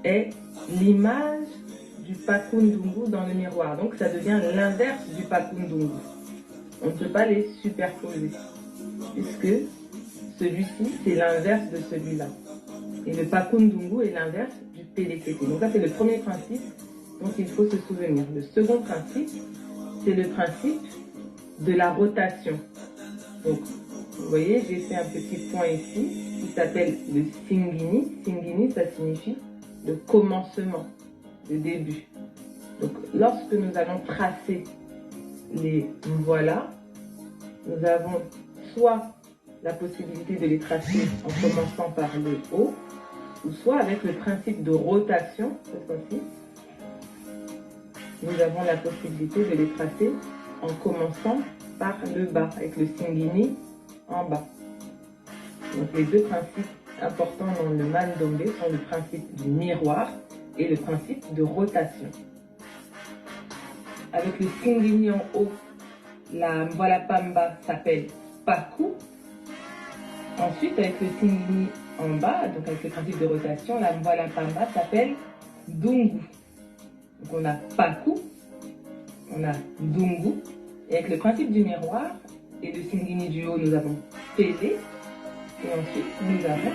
Est l'image du Pakundungu dans le miroir. Donc ça devient l'inverse du Pakundungu. On ne peut pas les superposer, puisque celui-ci, c'est l'inverse de celui-là. Et le Pakundungu est l'inverse du Pelekete. Donc ça, c'est le premier principe dont il faut se souvenir. Le second principe, c'est le principe de la rotation. Donc, vous voyez, j'ai fait un petit point ici, qui s'appelle le Singini. Singini, ça signifie le commencement, le début. Donc, lorsque nous allons tracer les voilà, nous avons soit la possibilité de les tracer en commençant par le haut, ou soit avec le principe de rotation, cette fois-ci, nous avons la possibilité de les tracer en commençant par le bas, avec le Singini en bas. Donc, les deux principes importants dans le Mandombe sont le principe du miroir et le principe de rotation. Avec le Singini en haut, la Mvola Pamba s'appelle Paku. Ensuite, avec le Singini en bas, donc avec le principe de rotation, la Mvola Pamba s'appelle Dungu. Donc on a Paku, on a Dungu, et avec le principe du miroir et le Singini du haut, nous avons Pele. Et ensuite, nous avons,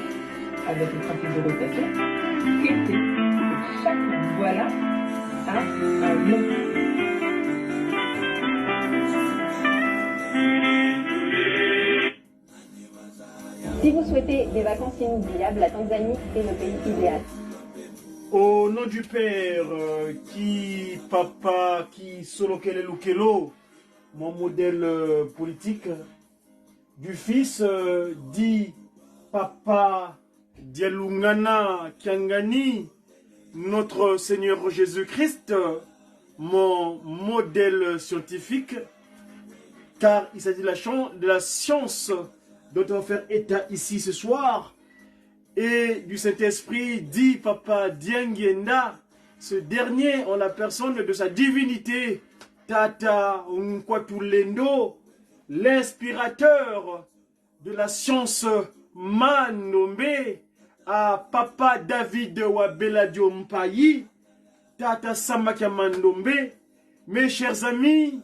avec le principe de rotation, Kete. Chaque voilà a un nom. Si vous souhaitez des vacances inoubliables, la Tanzanie est le pays idéal. Au nom du Père, qui papa, qui Solokele Lukelo, mon modèle politique, du Fils, dit Papa Dialungana Kiangani, notre Seigneur Jésus-Christ, mon modèle scientifique, car il s'agit de la science dont on va faire état ici ce soir, et du Saint-Esprit, dit Papa Diangienda, ce dernier en la personne de sa divinité, Tata Nkwatulendo, l'inspirateur de la science Mandombe, à Papa David Wabeladio Mpayi, Tata Samakia Mandombe. Mes chers amis,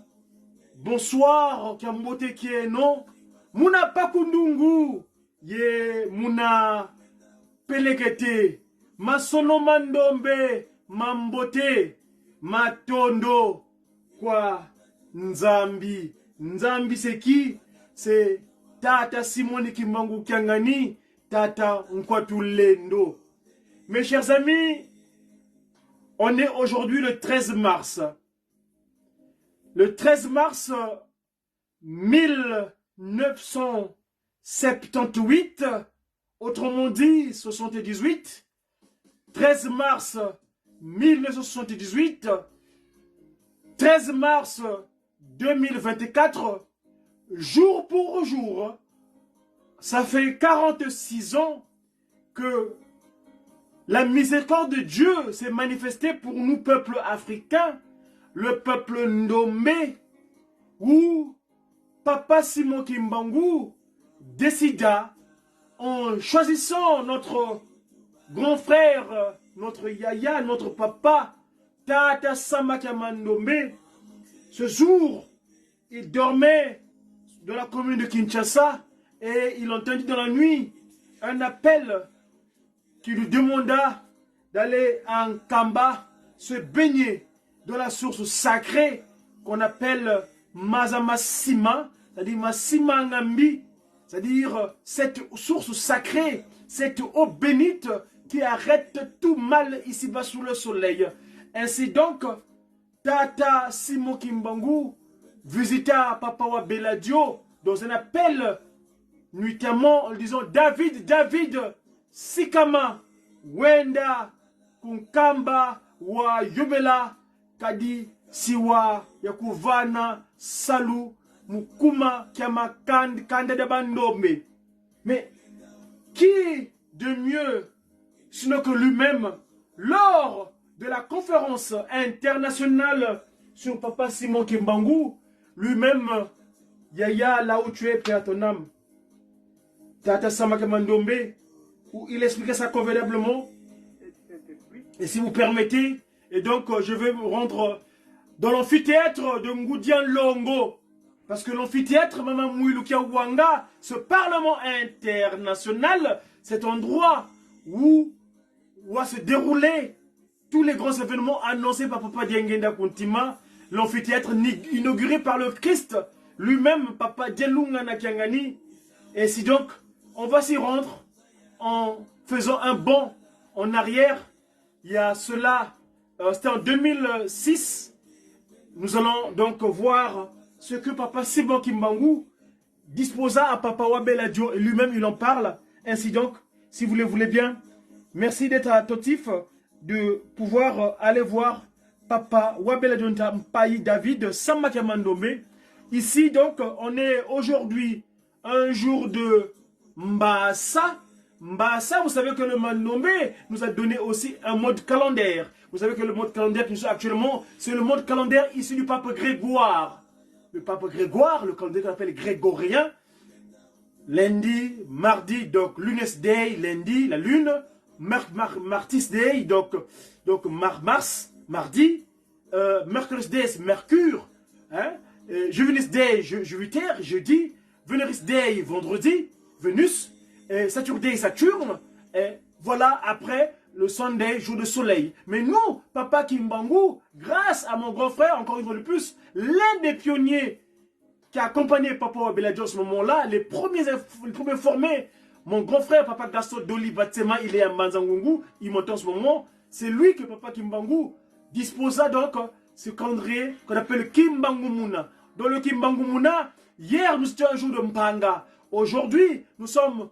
bonsoir, Kambote Kieno, Muna Pakundungu, Ye Muna Pelekete, Masono Mandombe, Mambote, Matondo, Kwa Nzambi. Nzambi c'est qui? C'est Tata Simoni Kimbangu Kiangani, Tata Nkwatulendo. Mes chers amis, on est aujourd'hui le 13 mars. Le 13 mars 1978, autrement dit 78, 13 mars 1978, 13 mars 2024, jour pour jour, ça fait 46 ans que la miséricorde de Dieu s'est manifestée pour nous, peuple africain, le peuple Ndombe, où Papa Simon Kimbangu décida, en choisissant notre grand frère, notre yaya, notre papa, Tata Samakama Ndombe, ce jour, il dormait dans la commune de Kinshasa et il entendit dans la nuit un appel qui lui demanda d'aller en Kamba se baigner de la source sacrée qu'on appelle Mazamasima, c'est-à-dire Masima Ngambi, c'est-à-dire cette source sacrée, cette eau bénite qui arrête tout mal ici-bas sous le soleil. Ainsi donc, Tata Simon Kimbangu visita Papa Wabeladio dans un appel nuitamment en disant David, David, Sikama, Wenda, Kunkamba, Wa Yubela, Kadi, Siwa, Yakuvana, Salu, Mukuma, Kiama, Kanda de Bandombe. Mais qui de mieux, sinon que lui-même, lors de la conférence internationale sur Papa Simon Kimbangu, lui-même, Yaya, là où tu es, paix à ton âme, Tata Samakama Ndombe, où il expliquait ça convenablement. Et si vous permettez, et donc je vais me rendre dans l'amphithéâtre de Ngoudian Longo, parce que l'amphithéâtre Mama Mouiloukia Wanga, ce parlement international, cet endroit où va se dérouler tous les grands événements annoncés par Papa Diengenda Kuntima, l'amphithéâtre inauguré par le Christ lui-même, Papa Dielunga Nakiangani. Et si donc, on va s'y rendre en faisant un bond en arrière. Il y a cela, c'était en 2006. Nous allons donc voir ce que Papa Simon Kimbangu disposa à Papa Wabeladio. Et lui-même, il en parle. Ainsi donc, si vous le voulez bien, merci d'être attentif, de pouvoir aller voir Papa Wabeladio Mpayi David Samakama Ndombe. Ici, donc, on est aujourd'hui un jour de Mbassa. Mbassa, vous savez que le Mandombe nous a donné aussi un mode calendaire. Vous savez que le mode calendaire que nous sommes actuellement, c'est le mode calendaire issu du pape Grégoire. Le pape Grégoire, le calendaire qu'on appelle grégorien. Lundi, mardi, donc Lunes Day, lundi, la lune. Martis Day, donc Mars, mardi. Mercredi Day, c'est Mercure. Hein? Juvenis Day, Jupiter, jeudi. Veneris Day, vendredi. Venus. Saturday, Saturne. Et voilà, après, le Sunday, jour de soleil. Mais nous, Papa Kimbangu, grâce à mon grand frère, encore une fois de plus, l'un des pionniers qui a accompagné Papa Wabeladio à ce moment-là, les premiers formés, mon grand frère, Papa Gaston Doli Batsema, il est à Manzangungu, il monte en ce moment. C'est lui que Papa Kimbangu disposa donc ce calendrier qu'on appelle le Kimbangu Muna. Dans le Kimbangu Muna, hier nous étions un jour de Mpanga. Aujourd'hui, nous sommes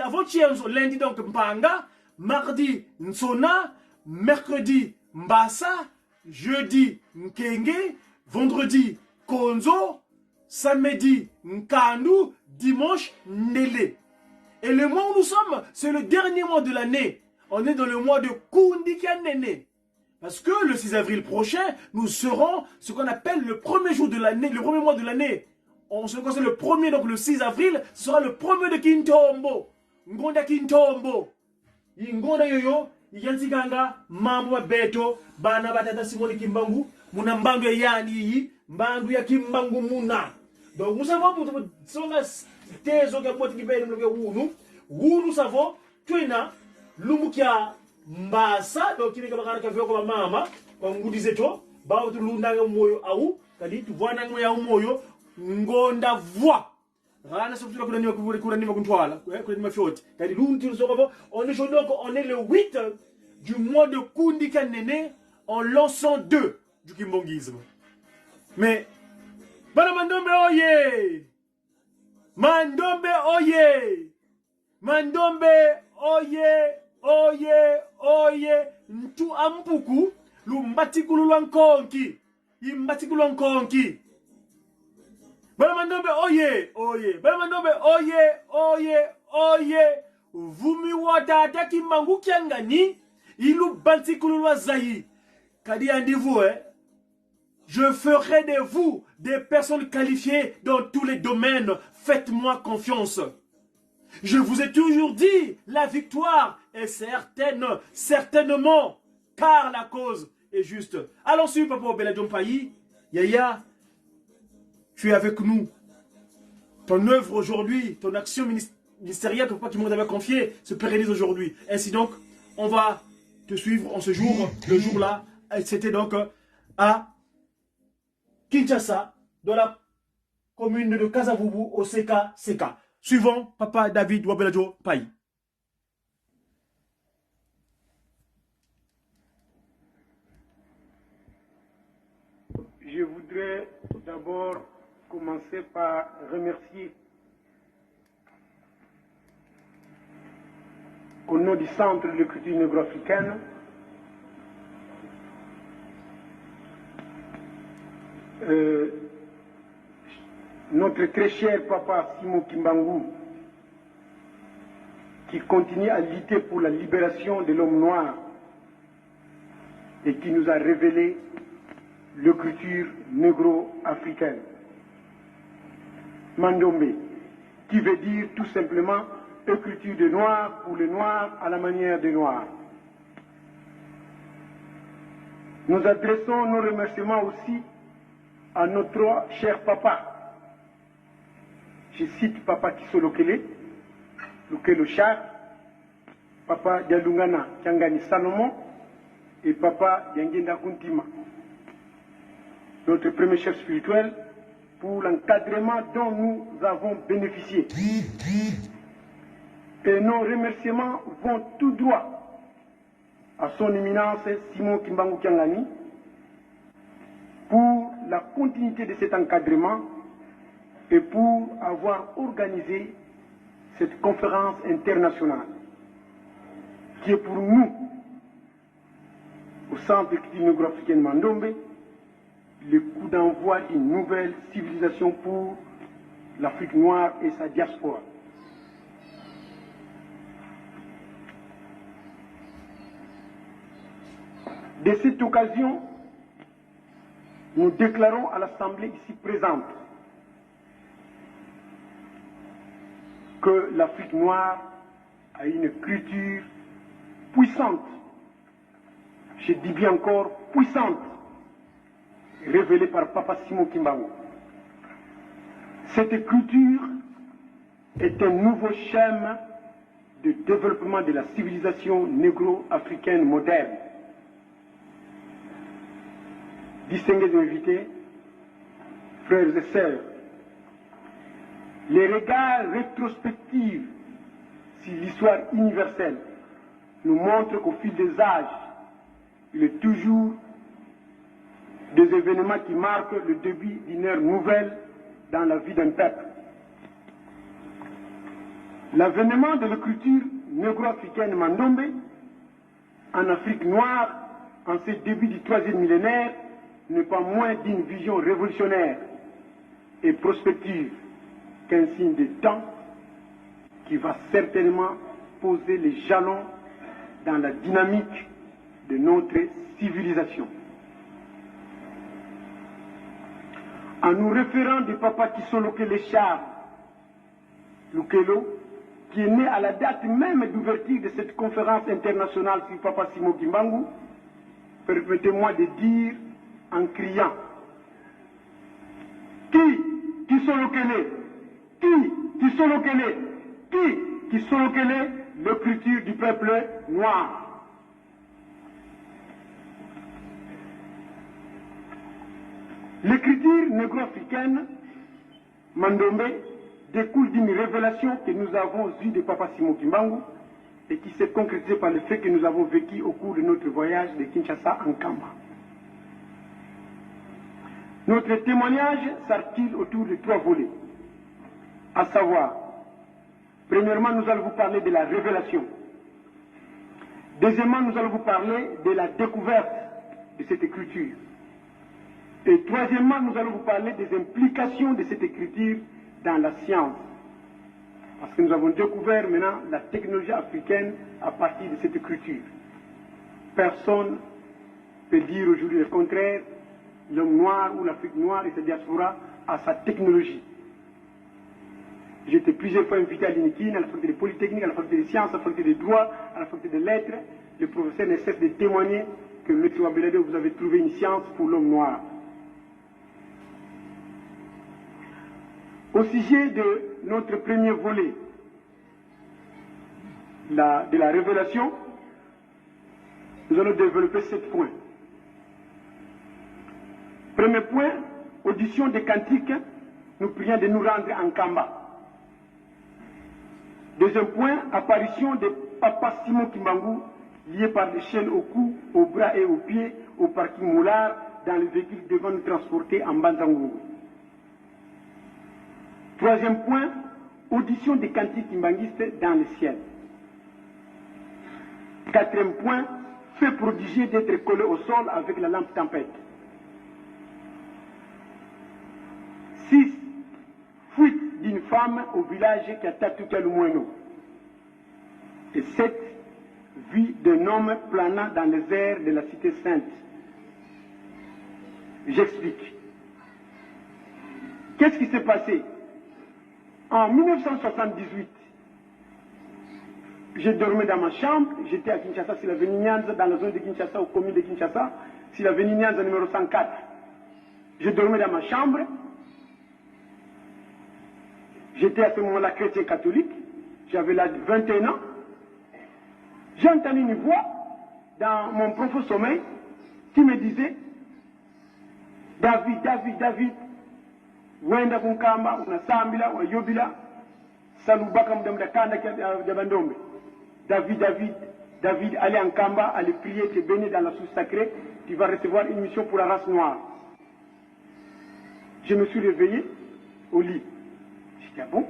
avant-hier, lundi donc Mpanga, mardi Nsona, mercredi Mbassa, jeudi Nkenge, vendredi Konzo, samedi Nkandu, dimanche Nele. Et le mois où nous sommes, c'est le dernier mois de l'année. On est dans le mois de Kundikanene. Parce que le 6 avril prochain, nous serons ce qu'on appelle le premier jour de l'année, le premier mois de l'année. On se concerne le premier, donc le 6 avril, ce sera le premier de Kintombo. Ngonda Kintombo. Ngonda yoyo, yanziganga, mambo beto, bana batata Simon Kimbangu, muna mbangu ya yani, mbangu ya Kimbangu muna. Donc nous savons, nous savons, Lumukia Mbasa, donc il est comme un mama, comme vous disiez, bah, tu l'undanga moyo aou, kadi tu vois nanga moyo. Ngonda voix. On est le 8 du mois de Kundikanene en lançant 2 du kimbongisme. Mais Bana Mandombe oye! Mandombe oye! Mandombe oye! oye, oye, ntu ampuku, lumbatikulu lwankonki, imbatikulu lwankonki. Balamandombe, oye, oye, Balamandombe, oye, oye, oye, vumi wadada kimbangu kiangani, ilu bantikulu lwa zayi. Kadi andi-vous, je ferai de vous des personnes qualifiées dans tous les domaines. Faites-moi confiance. Je vous ai toujours dit, la victoire est certaine, certainement, car la cause est juste. Allons sur Papa Beladjon Payi. Yaya, tu es avec nous. Ton œuvre aujourd'hui, ton action ministérielle que Papa Kimon t'avait confiée se pérennise aujourd'hui. Ainsi donc, on va te suivre en ce jour, le jour-là. C'était donc à Kinshasa, dans la commune de Kasavubu, au CK. Suivant Papa David Wabeladjo Payi. Je voudrais d'abord commencer par remercier au nom du Centre de l'écriture négro-africaine notre très cher papa Simon Kimbangu, qui continue à lutter pour la libération de l'homme noir et qui nous a révélé l'écriture négro-africaine. Mandombe, qui veut dire tout simplement écriture de noir pour les noirs à la manière des noirs. Nous adressons nos remerciements aussi à notre cher papa. Je cite Papa Kisolokele, Lukelo Char, Papa Dialungana Kiangani Salomon et Papa Yangenda Kuntima, notre premier chef spirituel, pour l'encadrement dont nous avons bénéficié. Et nos remerciements vont tout droit à son éminence Simon Kimbangu Kiangani pour la continuité de cet encadrement et pour avoir organisé cette conférence internationale qui est pour nous, au Centre d'écriture négro-africaine Mandombe, le coup d'envoi d'une nouvelle civilisation pour l'Afrique noire et sa diaspora. De cette occasion, nous déclarons à l'Assemblée ici présente que l'Afrique noire a une culture puissante, je dis bien encore puissante, révélée par Papa Simon Kimbangu. Cette culture est un nouveau schéma de développement de la civilisation négro-africaine moderne. Distingués invités, frères et sœurs, les regards rétrospectifs sur l'histoire universelle nous montrent qu'au fil des âges, il est toujours des événements qui marquent le début d'une ère nouvelle dans la vie d'un peuple. L'avènement de l'écriture négro-africaine Mandombe en Afrique noire en ce début du 3e millénaire n'est pas moins d'une vision révolutionnaire et prospective qu'un signe de temps qui va certainement poser les jalons dans la dynamique de notre civilisation. En nous référant de Papa Kisolokele Char Lukelo, qui est né à la date même d'ouverture de cette conférence internationale sur Papa Simon Kimbangu, permettez-moi de dire en criant: Qui Kisolokele? Qui Kisolokele? Qui Kisolokele? L'écriture du peuple noir. L'écriture négro-africaine Mandombe découle d'une révélation que nous avons eue de Papa Simon Kimbangu et qui s'est concrétisée par le fait que nous avons vécu au cours de notre voyage de Kinshasa en Kamba. Notre témoignage s'articule autour de 3 volets, à savoir, premièrement, nous allons vous parler de la révélation, Deuxièmement, nous allons vous parler de la découverte de cette écriture. Et troisièmement, nous allons vous parler des implications de cette écriture dans la science. Parce que nous avons découvert maintenant la technologie africaine à partir de cette écriture. Personne ne peut dire aujourd'hui le contraire. L'homme noir ou l'Afrique noire et sa diaspora a sa technologie. J'ai été plusieurs fois invité à l'INIKIN, à la faculté de Polytechnique, à la faculté des sciences, à la faculté des droits, à la faculté des lettres. Le professeur ne cesse de témoigner que M. Wabelade, vous avez trouvé une science pour l'homme noir. Au sujet de notre premier volet de la révélation, nous allons développer 7 points. Premier point, audition des cantiques, nous prions de nous rendre en Kamba. Deuxième point, apparition de Papa Simon Kimbangu, lié par des chaînes au cou, aux bras et aux pieds, au parking Moulard, dans le véhicule devant nous transporter en Banzangou. Troisième point, audition des cantiques kimbanguistes dans le ciel. Quatrième point, fait prodigieux d'être collé au sol avec la lampe tempête. 6. Fuite d'une femme au village qui a tatoué le moineau. Et 7. Vie d'un homme planant dans les airs de la cité sainte. J'explique. Qu'est-ce qui s'est passé? En 1978, je dormais dans ma chambre, j'étais à Kinshasa, sur l'avenue Nyanza, dans la zone de Kinshasa, au commune de Kinshasa, sur l'avenue Nyanza numéro 104. Je dormais dans ma chambre. J'étais à ce moment-là chrétien catholique, j'avais là 21 ans. J'ai entendu une voix dans mon profond sommeil qui me disait David, David, David, wenda kunkamba, unasambila, wayobila, salubaka mdamda kanda jabandombe. David, David, David, allez en Kamba, allez prier, te bénir dans la source sacrée, tu vas recevoir une mission pour la race noire. Je me suis réveillé au lit. Je dis, ah bon,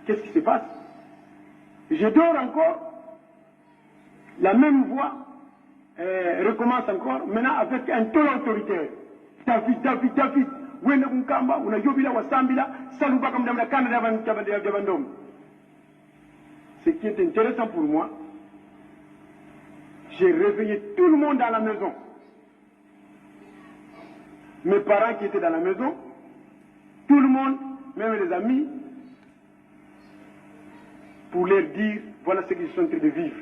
qu'est-ce qui se passe? Je dors encore. La même voix recommence encore, maintenant avec un ton autoritaire. David, David, David, wena kunkamba, unayobila, wasambila, salubaka mdamda kanda jabandom. Ce qui est intéressant pour moi, j'ai réveillé tout le monde dans la maison. Mes parents qui étaient dans la maison, tout le monde, même les amis, pour leur dire, voilà ce qu'ils sont en train de vivre.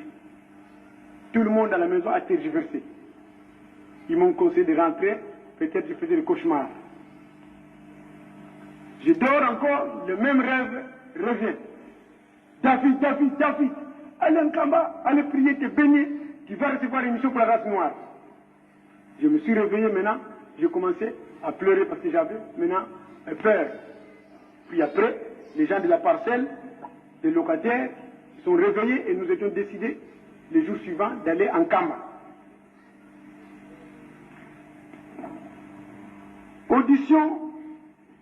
Tout le monde à la maison a tergiversé. Ils m'ont conseillé de rentrer, peut-être je faisais le cauchemar. Je dors encore, le même rêve revient. David, David, David, allez en Kamba, allez prier, te baigner, tu vas recevoir une mission pour la race noire. Je me suis réveillé maintenant, j'ai commencé à pleurer parce que j'avais maintenant peur. Puis après, les gens de la parcelle, les locataires, se sont réveillés et nous étions décidés les jours suivants d'aller en Kamba. Audition,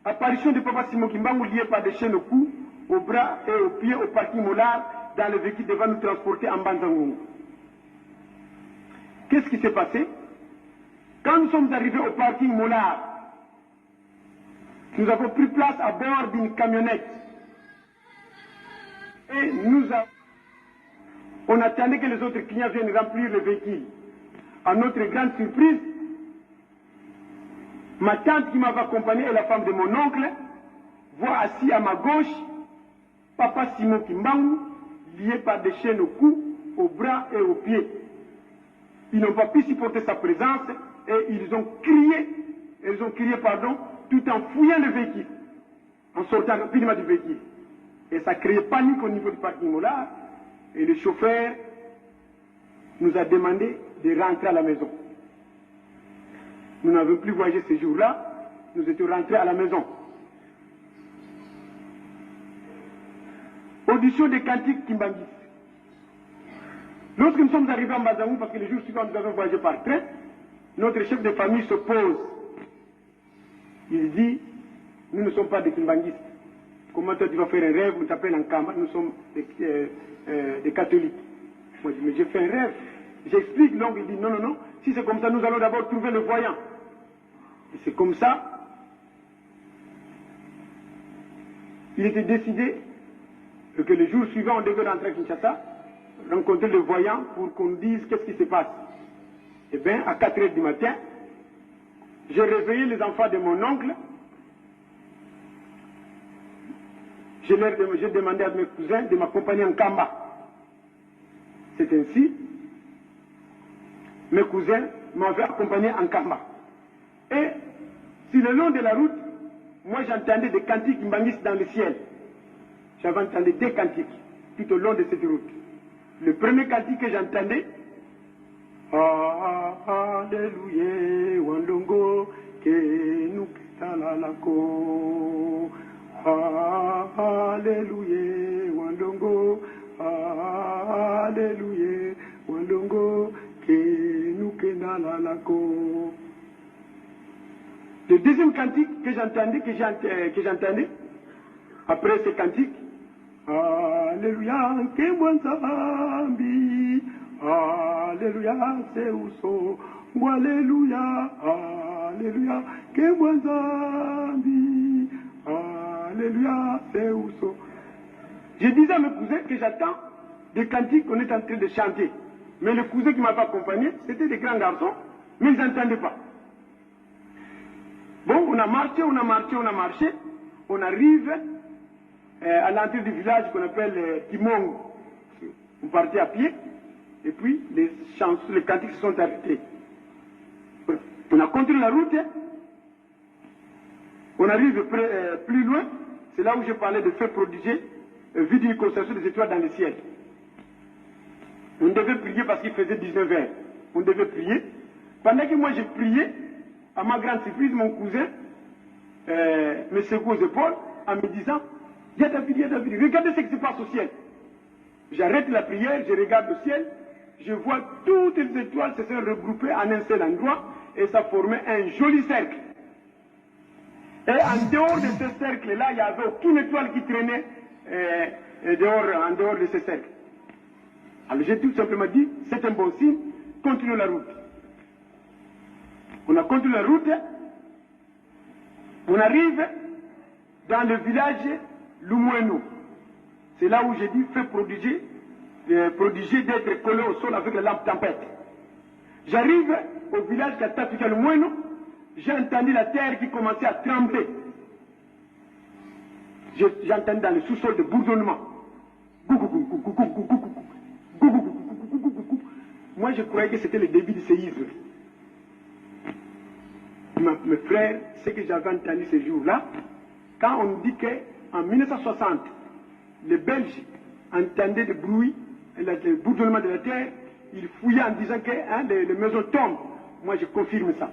apparition de Papa Simon Kimbangu lié par des chaînes au cou, aux bras et aux pieds au parking Mollard dans le véhicule devant nous transporter en Banzangungu. Qu'est-ce qui s'est passé? Quand nous sommes arrivés au parking Mollard, nous avons pris place à bord d'une camionnette et on attendait que les autres clients viennent remplir le véhicule. À notre grande surprise, ma tante qui m'avait accompagné et la femme de mon oncle voit assis à ma gauche Papa Simon Kimbangu lié par des chaînes au cou, aux bras et aux pieds. Ils n'ont pas pu supporter sa présence et ils ont crié tout en fouillant le véhicule, en sortant rapidement du véhicule. Et ça créait panique au niveau du parking Mollard. Et le chauffeur nous a demandé de rentrer à la maison. Nous n'avons plus voyagé ce jour-là, nous étions rentrés à la maison. Audition des cantiques kimbanguistes. Lorsque nous sommes arrivés en Banzangungu, parce que les jours suivants nous avons voyagé par train, notre chef de famille se pose. Il dit, nous ne sommes pas des kimbanguistes. Comment toi tu vas faire un rêve, on t'appelle en Kamba, nous sommes des catholiques. Moi je dis, mais j'ai fait un rêve. J'explique, l'oncle dit non, non, non, si c'est comme ça, nous allons d'abord trouver le voyant. Et c'est comme ça, il était décidé que le jour suivant, on devait rentrer à Kinshasa, rencontrer le voyant pour qu'on dise qu'est-ce qui se passe. Eh bien, à 4 h du matin, j'ai réveillé les enfants de mon oncle. J'ai demandé à mes cousins de m'accompagner en Kamba. C'est ainsi, mes cousins m'avaient accompagné en Kamba. Et sur le long de la route, moi j'entendais des cantiques mbangis dans le ciel. J'avais entendu des cantiques tout au long de cette route. Le premier cantique que j'entendais, Alléluia, Wandongo, que nous talalako. Alléluia, Wandongo, Alléluia, Wandongo, que nous kenalalako. Le deuxième cantique que j'entendais, après ce cantique, Alléluia, que Mwanzambi, Alléluia, c'est Ousso, Alléluia, Alléluia, que Mwanzambi, Alléluia, c'est Ousso. Je disais à mes cousins que j'attends des cantiques qu'on est en train de chanter. Mais les cousins qui m'avaient accompagné, c'était des grands garçons, mais ils n'entendaient pas. Bon, on a marché, on arrive à l'entrée du village qu'on appelle Kimong. On partait à pied, et puis les cantiques se sont arrêtés. On a continué la route, on arrive plus loin, c'est là où je parlais de faits prodigieux, vu d'une constellation des étoiles dans le ciel. On devait prier parce qu'il faisait 19 h. On devait prier. Pendant que moi je priais, à ma grande surprise, mon cousin me secoue aux épaules en me disant « Yadavidi, regardez ce qui se passe au ciel. » J'arrête la prière, je regarde le ciel, je vois toutes les étoiles se sont regroupées en un seul endroit et ça formait un joli cercle. Et en dehors de ce cercle-là, il n'y avait aucune étoile qui traînait en dehors de ce cercle. Alors j'ai tout simplement dit, c'est un bon signe, continuons la route. On a continué la route, on arrive dans le village Lumwenu. C'est là où j'ai dit, fait prodiger d'être collé au sol avec la lampe tempête. J'arrive au village Katafika Lumwenu, j'ai entendu la terre qui commençait à trembler. J'ai entendu dans le sous-sol de bourdonnement. Moi je croyais que c'était le début du séisme. Mes frères, ce que j'avais entendu ce jour-là, quand on dit qu'en 1960, les Belges entendaient le bruit, le bourdonnement de la terre, ils fouillaient en disant que les maisons tombent. Moi je confirme ça.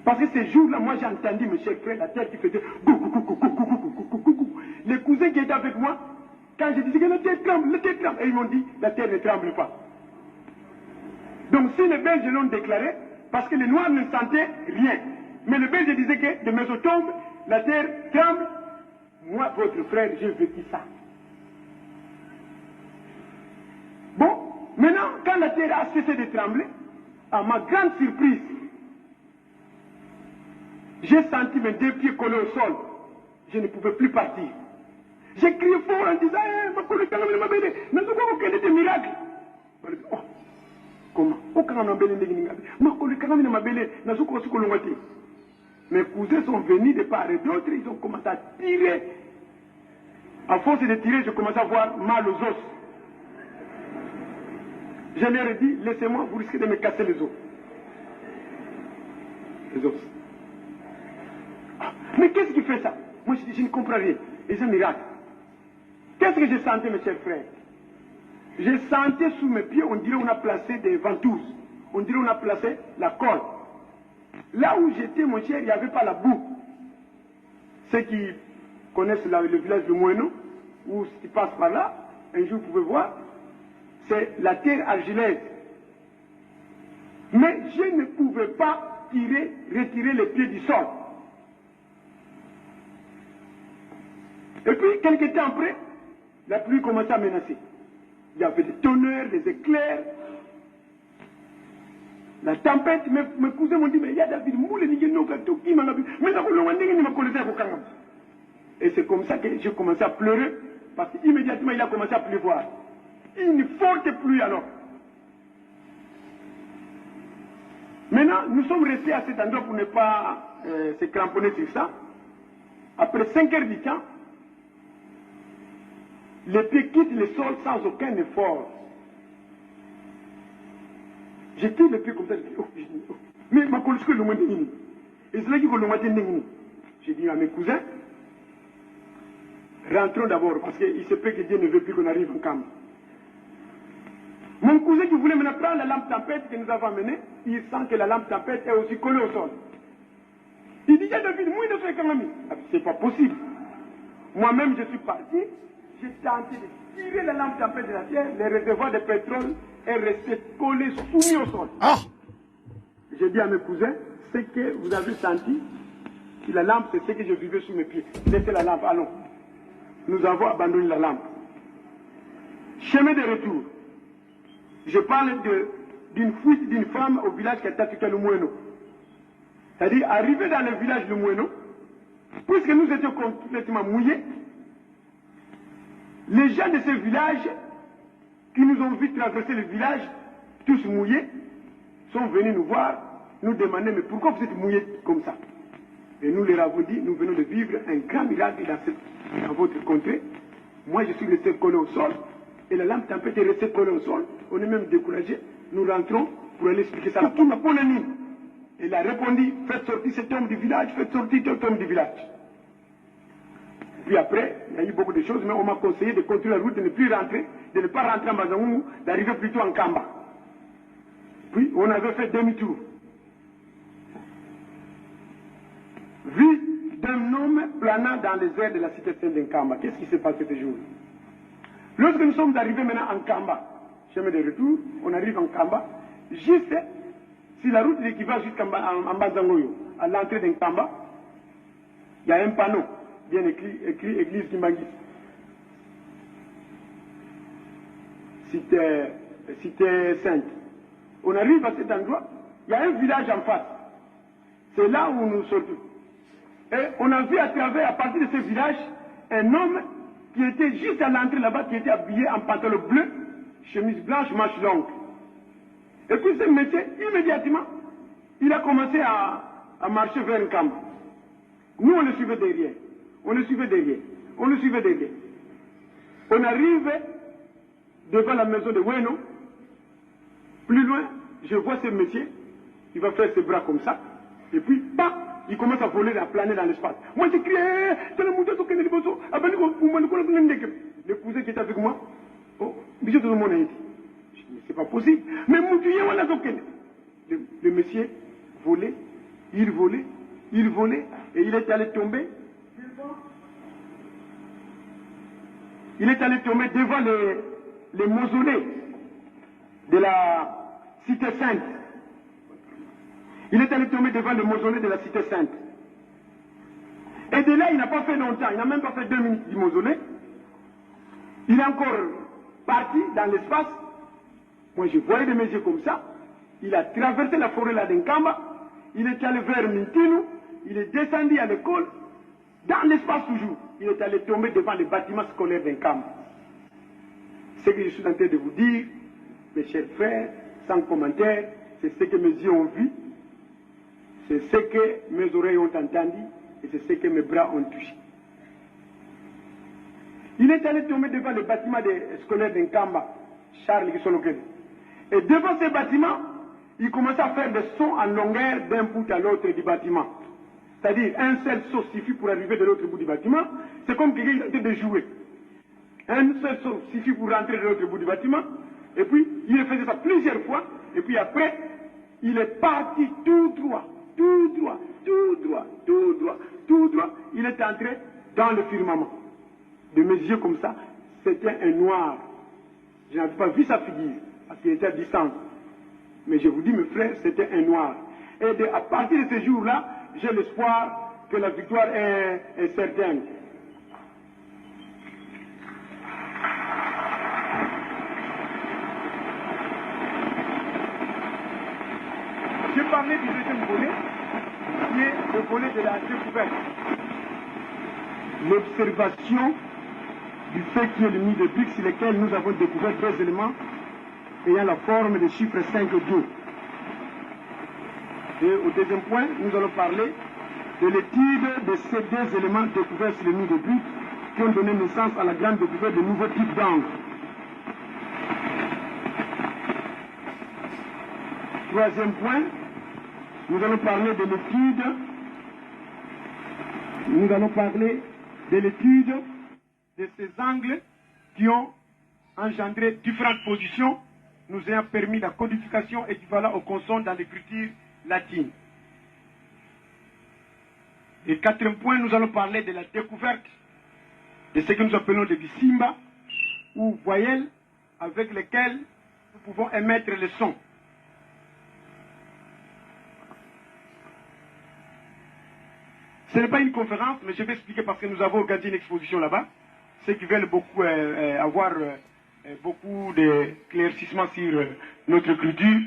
Parce que ce jour-là, moi j'ai entendu, mes chers frères, la terre qui faisait les cousins qui étaient avec moi, quand je disais que la terre tremble, et ils m'ont dit, la terre ne tremble pas. Donc si les Belges l'ont déclaré, parce que les Noirs ne sentaient rien. Mais le Belge disait que les maisons tombent, la terre tremble. Moi, votre frère, j'ai vécu ça. Bon, maintenant, quand la terre a cessé de trembler, à ma grande surprise, j'ai senti mes deux pieds collés au sol. Je ne pouvais plus partir. J'ai crié fort en disant, quel était miracle. Oh, comment? Mes cousins sont venus de part et d'autre, ils ont commencé à tirer. À force de tirer, je commençais à avoir mal aux os. Je leur ai dit, laissez-moi, vous risquez de me casser les os. Les os. Ah, mais qu'est-ce qui fait ça? Moi je dis, je ne comprends rien. Et c'est un miracle. Qu'est-ce que j'ai senti, mes chers frères? J'ai senti sous mes pieds, on dirait on a placé des ventouses. On dirait on a placé la colle. Là où j'étais, mon cher, il n'y avait pas la boue. Ceux qui connaissent le village de Moeno, ou ce qui passe par là, un jour vous pouvez voir, c'est la terre argileuse. Mais je ne pouvais pas retirer les pieds du sol. Et puis, quelques temps après, la pluie commençait à menacer. Il y avait des tonnerres, des éclairs, La tempête, mes cousins m'ont dit, mais il y a David Moule, et c'est comme ça que j'ai commencé à pleurer, parce qu'immédiatement il a commencé à pleuvoir. Une forte pluie alors. Maintenant, nous sommes restés à cet endroit pour ne pas se cramponner sur ça. Après 5 heures du temps, les pieds quittent le sol sans aucun effort. Je quitte le pied comme ça, je dis, oh, mais ma collègue, le moins de et c'est là qu'il faut le moins de j'ai dit à mes cousins, rentrons d'abord, parce qu'il se peut que Dieu ne veut plus qu'on arrive en camp. Mon cousin qui voulait maintenant prendre la lampe tempête que nous avons amenée, il sent que la lampe tempête est aussi collée au sol. Il dit, David, moi, il ne fait qu'un ami. C'est pas possible. Moi-même, je suis parti, j'ai tenté de tirer la lampe tempête de la terre, le réservoir de pétrole est resté collé, soumis au sol. Ah! J'ai dit à mes cousins, ce que vous avez senti, la lampe, c'est ce que je vivais sous mes pieds. Laissez la lampe, allons. Nous avons abandonné la lampe. Chemin de retour. Je parle d'une fuite d'une femme au village qui est le Moueno. C'est-à-dire, arrivé dans le village de Moueno, puisque nous étions complètement mouillés, les gens de ce village qui nous ont vu traverser le village, tous mouillés, sont venus nous voir, nous demander, mais pourquoi vous êtes mouillés comme ça? Et nous leur avons dit, nous venons de vivre un grand miracle dans votre contrée. Moi, je suis resté collé au sol, et la lampe tempête est restée collée au sol. On est même découragés. Nous rentrons pour aller expliquer ça. Tout n'a pas nuit. Il a répondu, faites sortir cet homme du village, faites sortir cet homme du village. Puis après, il y a eu beaucoup de choses, mais on m'a conseillé de continuer la route, de ne plus rentrer, de ne pas rentrer en Bazangou, d'arriver plutôt en Kamba. Puis on avait fait demi-tour. Vue d'un homme planant dans les airs de la cité sainte d'Nkamba. Qu'est-ce qui s'est passé ce jour? Lorsque nous sommes arrivés maintenant en Kamba, chemin de retour, on arrive en Kamba, juste sur la route qui va jusqu'en Bazangoyo, à l'entrée d'Nkamba, il y a un panneau bien écrit Église Kimbangui. Cité sainte. On arrive à cet endroit, il y a un village en face. C'est là où nous sortons. Et on a vu à partir de ce village, un homme qui était juste à l'entrée là-bas, qui était habillé en pantalon bleu, chemise blanche, manche longue. Et puis ce monsieur, immédiatement, il a commencé à marcher vers un camp. Nous, on le suivait derrière. On le suivait derrière. On le suivait derrière. On arrive devant la maison de Weno. Plus loin, je vois ce monsieur, il va faire ses bras comme ça, et puis, bam, il commence à voler, à planer dans l'espace. Moi, j'ai crié, le cousin qui était avec moi, oh, bisous tout le monde a été. Je dis, mais c'est pas possible. Mais le monsieur volait, il volait, et il est allé tomber. Il est allé tomber devant les mausolées de la cité sainte. Il est allé tomber devant le mausolée de la cité sainte. Et de là, il n'a pas fait longtemps, il n'a même pas fait 2 minutes du mausolée. Il est encore parti dans l'espace. Moi, je voyais de mes yeux comme ça. Il a traversé la forêt là d'Nkamba. Il est allé vers Mintinu. Il est descendu à l'école. Dans l'espace toujours. Il est allé tomber devant les bâtiments scolaires d'Nkamba. Ce que je suis en train de vous dire, mes chers frères, sans commentaire, c'est ce que mes yeux ont vu, c'est ce que mes oreilles ont entendu, et c'est ce que mes bras ont touché. Il est allé tomber devant les bâtiments scolaires d'Nkamba, Charles Gisolokele. Et devant ces bâtiments, il commençait à faire des sons en longueur d'un bout à l'autre du bâtiment. C'est-à-dire, un seul saut suffit pour arriver de l'autre bout du bâtiment. C'est comme quelqu'un qui était de jouer. Un seul saut suffit pour rentrer de l'autre bout du bâtiment. Et puis, il faisait ça plusieurs fois. Et puis après, il est parti tout droit, tout droit, tout droit, tout droit, tout droit. Il est entré dans le firmament. De mes yeux comme ça, c'était un noir. Je n'avais pas vu sa figure, parce qu'il était à distance. Mais je vous dis, mes frères, c'était un noir. Et à partir de ce jour-là, j'ai l'espoir que la victoire est certaine. Je parlais du deuxième volet, qui est le volet de la découverte. L'observation du fait qu'il y ait le nid de briques sur lesquels nous avons découvert deux éléments ayant la forme des chiffres 5 et 2. Et au deuxième point, nous allons parler de l'étude de ces deux éléments découverts sur le nid de briques qui ont donné naissance à la grande découverte de nouveaux types d'angles. Troisième point, nous allons parler de l'étude de ces angles qui ont engendré différentes positions, nous ayant permis la codification équivalente aux consonnes dans l'écriture latine. Et quatrième point, nous allons parler de la découverte de ce que nous appelons des simba, ou voyelles, avec lesquelles nous pouvons émettre le son. Ce n'est pas une conférence, mais je vais expliquer parce que nous avons organisé une exposition là-bas. Ceux qui veulent beaucoup avoir beaucoup d'éclaircissements sur notre culture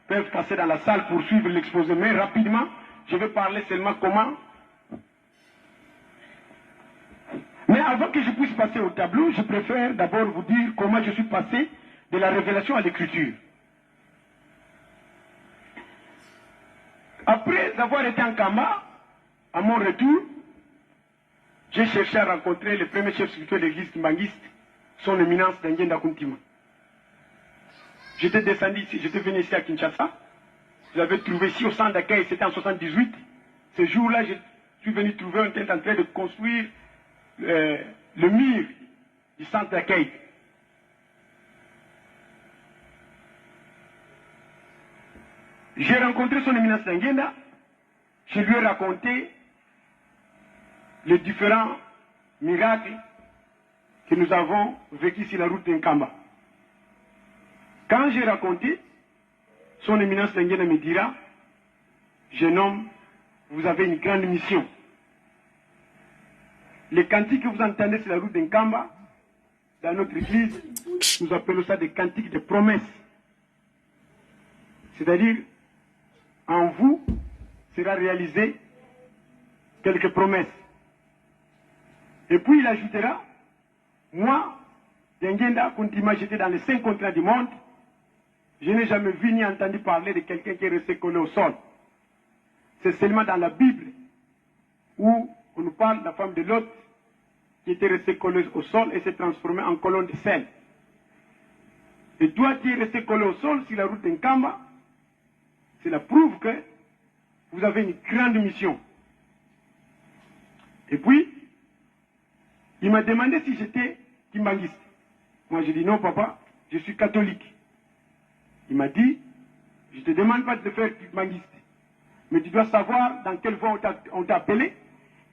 peuvent passer dans la salle pour suivre l'exposé. Mais rapidement, je vais parler seulement comment. Mais avant que je puisse passer au tableau, je préfère d'abord vous dire comment je suis passé de la révélation à l'écriture. Après avoir été en Kamba, à mon retour, j'ai cherché à rencontrer le premier chef spirituel de l'église kimbangiste, son éminence Ngenda Kuntima. J'étais descendu ici, j'étais venu ici à Kinshasa. Je l'avais trouvé ici au centre d'accueil, c'était en 78. Ce jour-là, je suis venu trouver, on était en train de construire le mur du centre d'accueil. J'ai rencontré son éminence Ngenda, je lui ai raconté les différents miracles que nous avons vécus sur la route d'Nkamba. Quand j'ai raconté, son éminence Ngenda me dira, jeune homme, vous avez une grande mission. Les cantiques que vous entendez sur la route d'Nkamba, dans notre église, nous appelons ça des cantiques de promesses. C'est-à-dire, en vous sera réalisé quelques promesses. Et puis il ajoutera, moi, Ngenda Kuntima, j'étais dans les 5 continents du monde, je n'ai jamais vu ni entendu parler de quelqu'un qui est resté collé au sol. C'est seulement dans la Bible où on nous parle de la femme de Lot qui était restée collée au sol et s'est transformée en colonne de sel. Et toi qui es resté collé au sol sur la route d'Nkamba, cela prouve que vous avez une grande mission. Et puis, il m'a demandé si j'étais kimbangiste. Moi, j'ai dit non, papa, je suis catholique. Il m'a dit, je ne te demande pas de faire kimbangiste, mais tu dois savoir dans quelle voie on t'a appelé.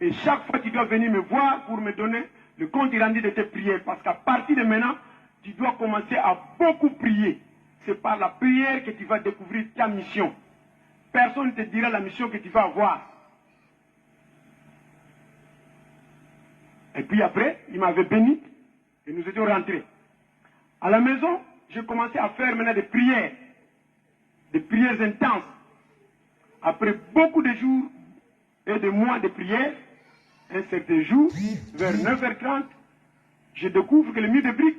Et chaque fois, tu dois venir me voir pour me donner le compte rendu de tes prières. Parce qu'à partir de maintenant, tu dois commencer à beaucoup prier. C'est par la prière que tu vas découvrir ta mission. Personne ne te dira la mission que tu vas avoir. Et puis après, il m'avait béni et nous étions rentrés. À la maison, j'ai commencé à faire maintenant des prières intenses. Après beaucoup de jours et de mois de prières, un certain jour, vers 9h30, je découvre que le mur de briques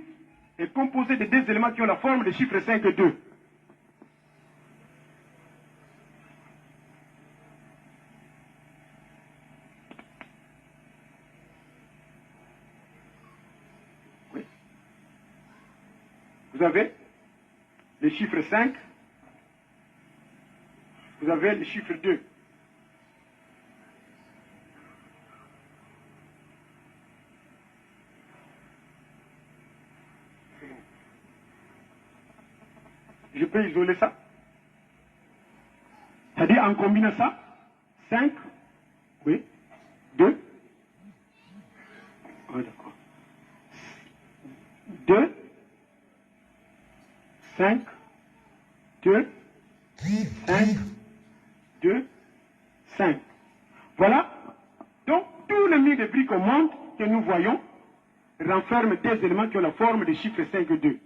est composé de deux éléments qui ont la forme des chiffres 5 et 2. Oui. Vous avez le chiffre 5, vous avez le chiffre 2. Je peux isoler ça. C'est-à-dire en combinant ça, 5, oui, 2, oh, d'accord, 2, 5, 2, 5, 2, 5. Voilà. Donc, tout le mur de briques au monde que nous voyons renferme des éléments qui ont la forme des chiffres 5 et 2.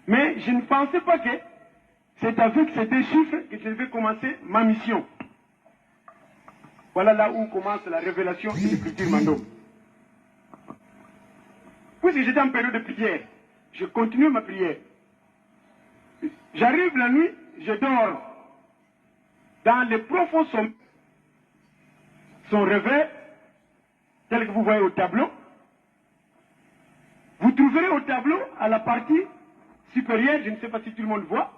Mais je ne pensais pas que C'est avec ces deux chiffres que je vais commencer ma mission. Voilà là où commence la révélation de l'écriture Mandom. Puisque j'étais en période de prière, je continue ma prière. J'arrive la nuit, je dors. Dans les profonds sommeils, son réveil, tel que vous voyez au tableau, vous trouverez au tableau, à la partie supérieure, je ne sais pas si tout le monde voit,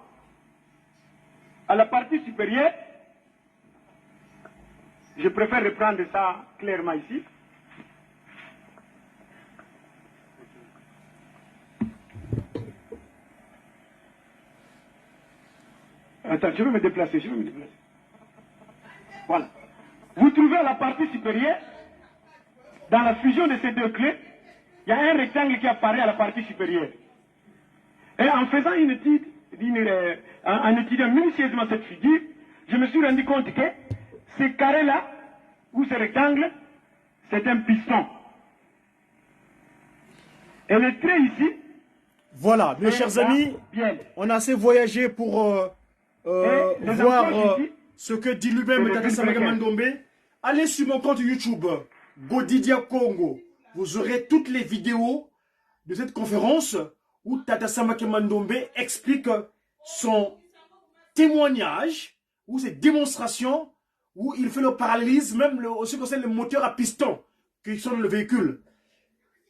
à la partie supérieure, je préfère reprendre ça clairement ici. Attends, je vais me déplacer. Voilà. Vous trouvez à la partie supérieure, dans la fusion de ces deux clés, il y a un rectangle qui apparaît à la partie supérieure. Et en faisant une étude, en étudiant minutieusement cette figure, je me suis rendu compte que ce carré-là, ou ce rectangle, c'est un piston. Et le trait ici... Voilà, mes chers amis, on a assez voyagé pour voir ce que dit lui-même Tata Samake Mandombe. Allez sur mon compte YouTube, Godidia Congo. Vous aurez toutes les vidéos de cette conférence où Tata Samake Mandombe explique son témoignage, ou ses démonstrations, où il fait le parallélisme, même ce qui concerne les moteurs à piston qui sont dans le véhicule.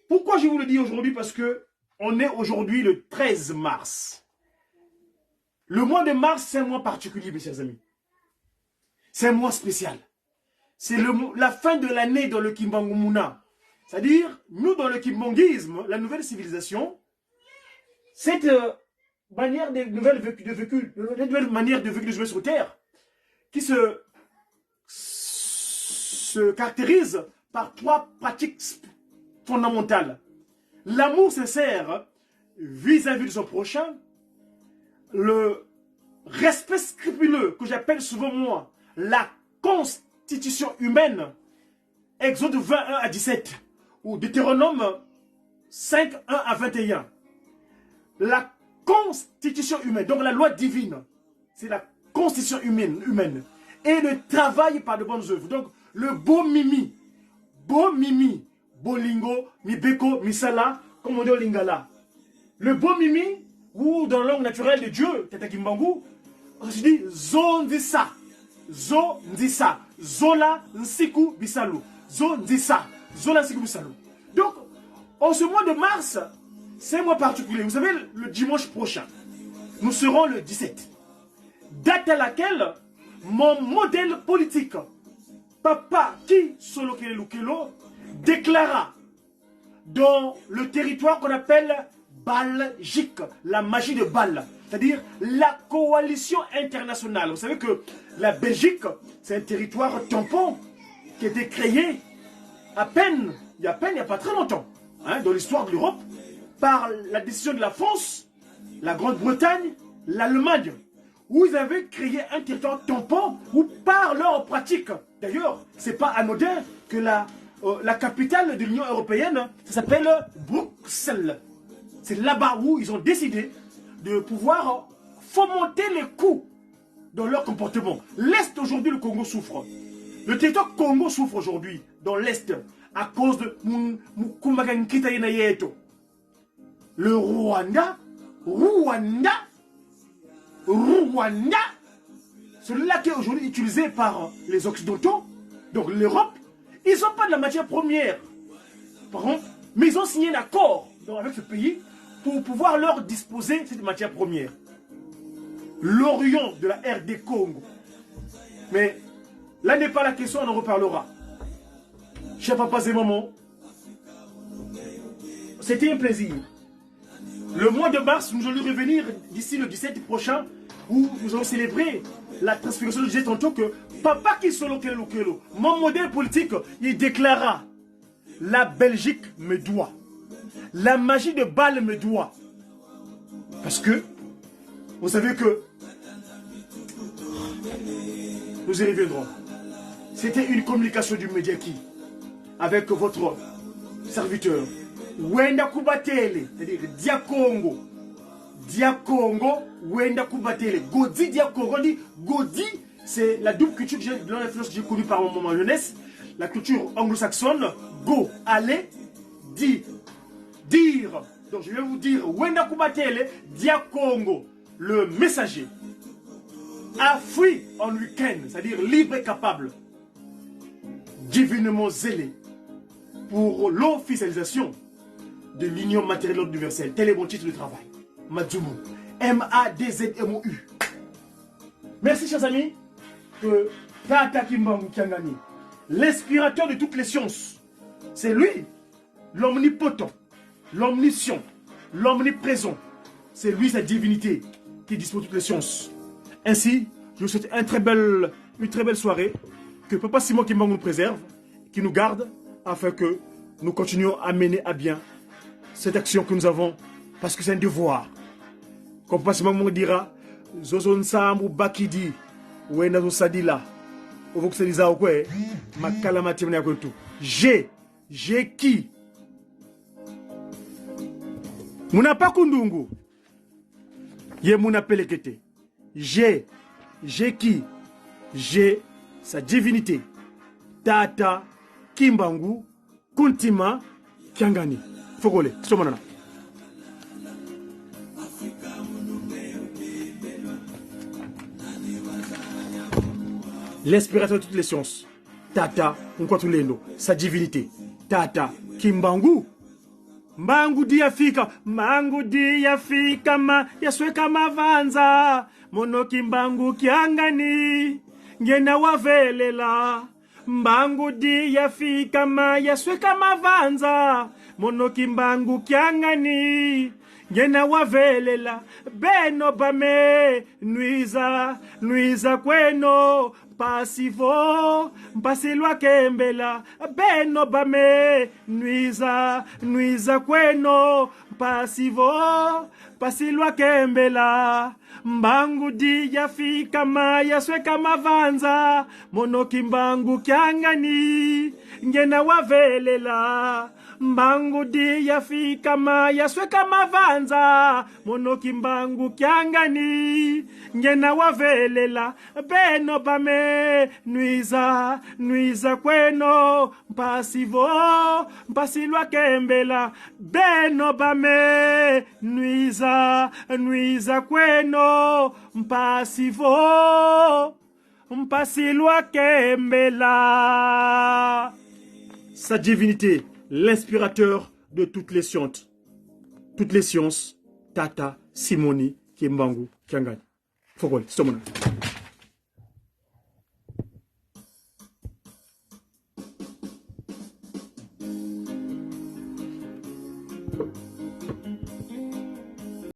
Pourquoi je vous le dis aujourd'hui? Parce que on est aujourd'hui le 13 mars. Le mois de mars, c'est un mois particulier, mes chers amis. C'est un mois spécial. C'est la fin de l'année dans le Kimbangumuna. C'est-à-dire, nous, dans le Kimbanguisme, la nouvelle civilisation, cette manière de nouvelle manière de vécu sur Terre, qui se caractérise par trois pratiques fondamentales. L'amour sincère vis-à-vis de son prochain, le respect scrupuleux, que j'appelle souvent moi, la constitution humaine, Exode 21 à 17, ou Deutéronome 5, 1 à 21. La constitution humaine, donc la loi divine, c'est la constitution humaine. Et le travail par de bonnes œuvres. Donc, le beau mimi, bolingo, mibeko, misala, comme on dit au lingala. Le beau mimi, ou dans la langue naturelle de Dieu, Tata Kimbangu, on se dit zo ndisa, zola nsiku bisalu, zo ndisa, zola nsiku bisalu. Donc, en ce mois de mars, c'est un mois particulier. Vous savez, le dimanche prochain, nous serons le 17. Date à laquelle mon modèle politique, Papa Ki Solokele Lukelo, déclara dans le territoire qu'on appelle Belgique, la magie de Bâle, c'est-à-dire la coalition internationale. Vous savez que la Belgique, c'est un territoire tampon qui a été créé il n'y a pas très longtemps, hein, dans l'histoire de l'Europe, par la décision de la France, la Grande-Bretagne, l'Allemagne, où ils avaient créé un territoire tampon où par leur pratique, d'ailleurs, c'est pas anodin que la capitale de l'Union européenne, ça s'appelle Bruxelles. C'est là-bas où ils ont décidé de pouvoir fomenter les coups dans leur comportement. L'Est, aujourd'hui, le Congo souffre. Le territoire Congo souffre aujourd'hui, dans l'Est, à cause de le Rwanda, celui-là qui est aujourd'hui utilisé par les Occidentaux, donc l'Europe, ils n'ont pas de la matière première, par contre, mais ils ont signé un accord avec ce pays pour pouvoir leur disposer de cette matière première. L'Orient de la RD Congo. Mais là n'est pas la question, on en reparlera. Cher papa et maman, c'était un plaisir. Le mois de mars, nous allons revenir d'ici le 17 prochain, où nous allons célébrer la transfiguration. Je disais tantôt que Papa Ki Solokele Lukelo, mon modèle politique, il déclara: la Belgique me doit. La magie de Bâle me doit. Parce que, vous savez que, nous y reviendrons. C'était une communication du Mediaki avec votre serviteur. Wenda Kubatele, c'est-à-dire Dia Congo. dia Congo wenda kubatele. Godi dia Congo dit Godi, c'est la double culture de l'influence que j'ai connue par mon jeunesse, la culture anglo-saxonne. Go, aller, dire. Donc je vais vous dire wenda kubatele dia Congo, le messager a fui en week-end, c'est-à-dire libre et capable, divinement zélé pour l'officialisation de l'union matérielle universelle. Tel est mon titre de travail. Madzumu. M-A-D-Z-M-O-U. Merci, chers amis, que Tata Kimbangu Kiangani, l'inspirateur de toutes les sciences, c'est lui, l'omnipotent, l'omniscient, l'omniprésent. C'est lui, sa divinité, qui dispose de toutes les sciences. Ainsi, je vous souhaite une très belle soirée. Que Papa Simon Kimbangu nous préserve, qui nous garde, afin que nous continuions à mener à bien cette action que nous avons, parce que c'est un devoir. Comme Papa Simon me dira, Zozon Sambu Bakidi, Wena Zosadila, Ovokselisa Okwe, Makalamati Mnakotu. J'ai qui? Muna Pakundungu, Ye Muna Pelekete. J'ai qui? J'ai sa divinité. Tata Kimbangu Kuntima Kiangani. Fogole, Somanana. L'inspirateur de toutes les sciences. Tata Nkwatulendo, sa divinité. Tata Kimbangu. Mbangu diafika ma yasweka mavanza. Mono Kimbangu Kiangani. Ngena wavelela. Mbangu diafika ma yasweka mavanza. Mono Kimbangu Kiangani. Ngena wavelela. Beno bame. Nuiza kweno. Pasivo, mpasilwa kembela, beno bame, nuiza kweno, pasivo, pasilwa kembela, mbangu di yafika maya sweka mavanza, mono Kimbangu Kiangani, ngena wavelela, mbangu di yafika maya sweka mavanza, mono Kimbangu Kiangani, ngena wavelela, beno bame, nuiza kweno, mpasivo, mpasilwa kembela, beno bame, nuiza kweno, mpasivo, mpasilwa kembela. Sa divinité, l'inspirateur de toutes les sciences, Tata Simoni Kimbangu Kiangani. Fogol, Stomona.